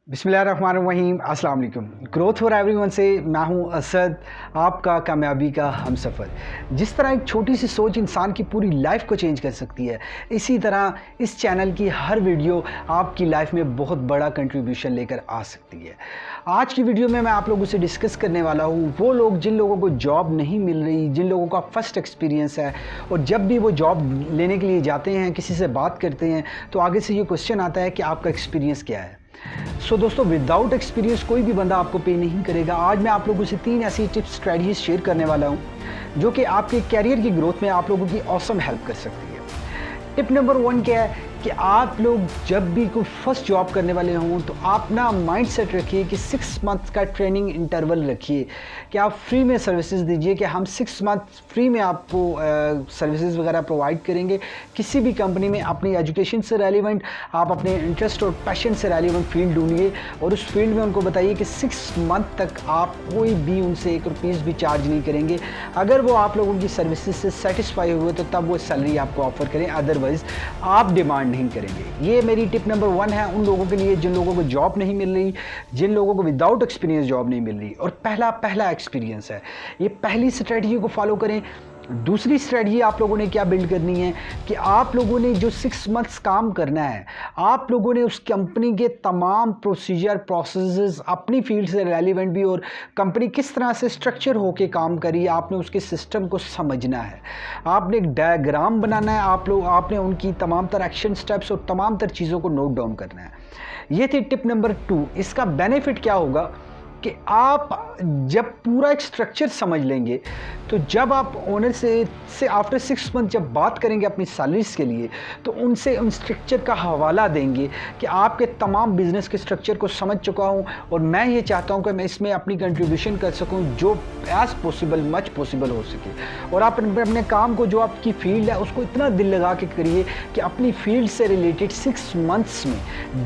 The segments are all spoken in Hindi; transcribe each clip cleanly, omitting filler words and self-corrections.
बिस्मिल्लाहिर्रहमानिर्रहीम, अस्सलाम वालेकुम। ग्रोथ फॉर एवरीवन से मैं हूं असद, आपका कामयाबी का हमसफ़र। जिस तरह एक छोटी सी सोच इंसान की पूरी लाइफ को चेंज कर सकती है, इसी तरह इस चैनल की हर वीडियो आपकी लाइफ में बहुत बड़ा कंट्रीब्यूशन लेकर आ सकती है। आज की वीडियो में मैं आप लोगों से डिस्कस करने वाला हूँ वो लोग जिन लोगों को जॉब नहीं मिल रही, जिन लोगों का फर्स्ट एक्सपीरियंस है और जब भी वो जॉब लेने के लिए जाते हैं, किसी से बात करते हैं तो आगे से ये क्वेश्चन आता है कि आपका एक्सपीरियंस क्या है। दोस्तों, विदाउट एक्सपीरियंस कोई भी बंदा आपको पे नहीं करेगा। आज मैं आप लोगों से 3 ऐसी टिप्स स्ट्रैटेजीज शेयर करने वाला हूं जो कि आपके कैरियर की ग्रोथ में आप लोगों की ऑसम हेल्प कर सकती है। टिप नंबर 1 क्या है कि आप लोग जब भी कोई फर्स्ट जॉब करने वाले हों तो आप ना माइंड सेट रखिए कि 6 मंथ का ट्रेनिंग इंटरवल रखिए कि आप फ्री में सर्विसेज दीजिए कि हम 6 मंथ फ्री में आपको सर्विसेज वगैरह प्रोवाइड करेंगे। किसी भी कंपनी में अपनी एजुकेशन से रेलिवेंट, आप अपने इंटरेस्ट और पैशन से रेलिवेंट फील्ड ढूंढिए और उस फील्ड में उनको बताइए कि 6 मंथ तक आप कोई भी उनसे 1 रुपीस भी चार्ज नहीं करेंगे। अगर वो आप लोगों की सर्विसेज से सेटिस्फाई हुए तो तब वो सैलरी आपको ऑफर करें, अदरवाइज आप डिमांड नहीं करेंगे। ये मेरी टिप नंबर 1 है उन लोगों के लिए जिन लोगों को जॉब नहीं मिल रही, जिन लोगों को विदाउट एक्सपीरियंस जॉब नहीं मिल रही और पहला एक्सपीरियंस है। ये पहली स्ट्रेटजी को फॉलो करें। दूसरी स्ट्रेटजी आप लोगों ने क्या बिल्ड करनी है कि आप लोगों ने जो 6 मंथ्स काम करना है, आप लोगों ने उस कंपनी के तमाम प्रोसीजर प्रोसेसेस अपनी फील्ड से रेलिवेंट भी और कंपनी किस तरह से स्ट्रक्चर होके काम करी, आपने उसके सिस्टम को समझना है। आपने एक डायग्राम बनाना है, आपने उनकी तमाम तरह एक्शन स्टेप्स और तमाम तरह चीज़ों को नोट डाउन करना है। ये थी टिप नंबर 2। इसका बेनिफिट क्या होगा कि आप जब पूरा एक स्ट्रक्चर समझ लेंगे तो जब आप ओनर से आफ्टर 6 मंथ जब बात करेंगे अपनी सैलरीज के लिए तो उनसे उन स्ट्रक्चर का हवाला देंगे कि आपके तमाम बिजनेस के स्ट्रक्चर को समझ चुका हूं और मैं ये चाहता हूं कि मैं इसमें अपनी कंट्रीब्यूशन कर सकूं जो एज पॉसिबल मच पॉसिबल हो सके। और आप अपने काम को, जो आपकी फील्ड है, उसको इतना दिल लगा के करिए कि अपनी फील्ड से रिलेटेड 6 मंथ्स में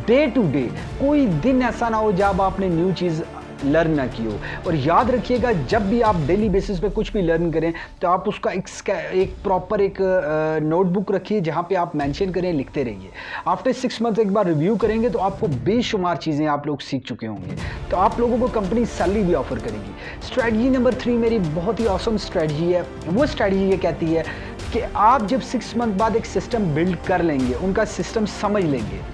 डे टू डे कोई दिन ऐसा ना हो जब आपने न्यू चीज़ लर्न ना की हो। और याद रखिएगा, जब भी आप डेली बेसिस पे कुछ भी लर्न करें तो आप उसका एक प्रॉपर एक नोटबुक रखिए जहाँ पे आप मेंशन करें, लिखते रहिए। आफ्टर 6 मंथ एक बार रिव्यू करेंगे तो आपको बेशुमार चीज़ें आप लोग सीख चुके होंगे, तो आप लोगों को कंपनी सैलरी भी ऑफर करेगी। स्ट्रैटेजी नंबर 3 मेरी बहुत ही ऑसम स्ट्रैटेजी है। वो स्ट्रैटेजी ये कहती है कि आप जब 6 मंथ बाद एक सिस्टम बिल्ड कर लेंगे, उनका सिस्टम समझ लेंगे,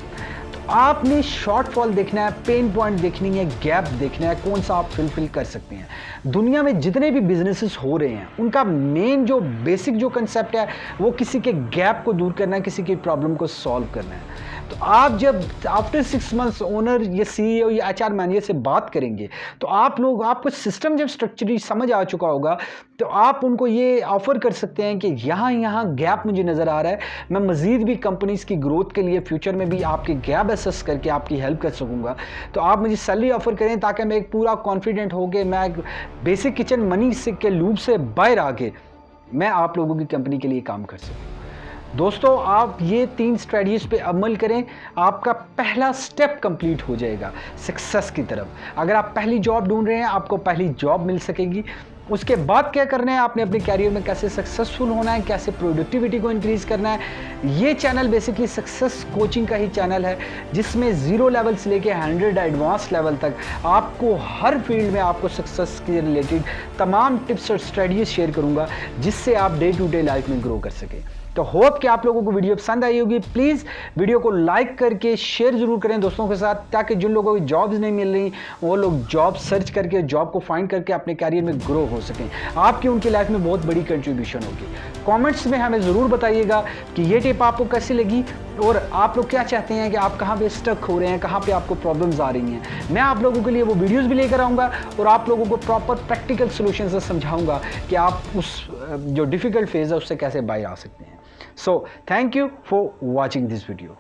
आपने शॉर्टफॉल देखना है, पेन पॉइंट देखनी है, गैप देखना है, कौन सा आप फिल कर सकते हैं। दुनिया में जितने भी बिजनेसेस हो रहे हैं उनका मेन जो बेसिक जो कंसेप्ट है वो किसी के गैप को दूर करना है, किसी की प्रॉब्लम को सॉल्व करना है। तो आप जब आफ्टर 6 मंथ्स ओनर या CEO या HR मैनेजर से बात करेंगे तो आपको सिस्टम जब स्ट्रक्चरली समझ आ चुका होगा तो आप उनको ये ऑफर कर सकते हैं कि यहाँ गैप मुझे नज़र आ रहा है, मैं मज़ीद भी कंपनीज की ग्रोथ के लिए फ्यूचर में भी आपके गैप असेस करके आपकी हेल्प कर सकूँगा। तो आप मुझे सैलरी ऑफर करें ताकि मैं एक पूरा कॉन्फिडेंट हो के मैं एक बेसिक किचन मनी से के लूप से बाहर आके मैं आप लोगों की कंपनी के लिए काम कर सकूँ। दोस्तों, आप ये 3 स्ट्रैटेजीज पे अमल करें, आपका पहला स्टेप कंप्लीट हो जाएगा सक्सेस की तरफ। अगर आप पहली जॉब ढूंढ रहे हैं, आपको पहली जॉब मिल सकेगी। उसके बाद क्या करना है, आपने अपने कैरियर में कैसे सक्सेसफुल होना है, कैसे प्रोडक्टिविटी को इंक्रीज करना है। ये चैनल बेसिकली सक्सेस कोचिंग का ही चैनल है जिसमें 0 लेवल से लेके 100 एडवांस लेवल तक आपको हर फील्ड में आपको सक्सेस के रिलेटेड तमाम टिप्स और स्ट्रेटजीज शेयर करूंगा जिससे आप डे टू डे लाइफ में ग्रो कर सकें। तो होप कि आप लोगों को वीडियो पसंद आई होगी। प्लीज़ वीडियो को लाइक करके शेयर जरूर करें दोस्तों के साथ, ताकि जिन लोगों को जॉब्स नहीं मिल रही वो लोग जॉब सर्च करके, जॉब को फाइंड करके अपने कैरियर में ग्रो हो सकें। आपकी उनकी लाइफ में बहुत बड़ी कंट्रीब्यूशन होगी। कमेंट्स में हमें ज़रूर बताइएगा कि ये टिप आपको कैसी लगी और आप लोग क्या चाहते हैं कि आप कहाँ पे स्टक हो रहे हैं, कहाँ पे आपको प्रॉब्लम्स आ रही हैं। मैं आप लोगों के लिए वो वीडियोज़ भी लेकर आऊँगा और आप लोगों को प्रॉपर प्रैक्टिकल सोल्यूशन से समझाऊँगा कि आप उस जो डिफ़िकल्ट फेज़ है उससे कैसे बाहर आ सकते हैं। So, thank you for watching this video.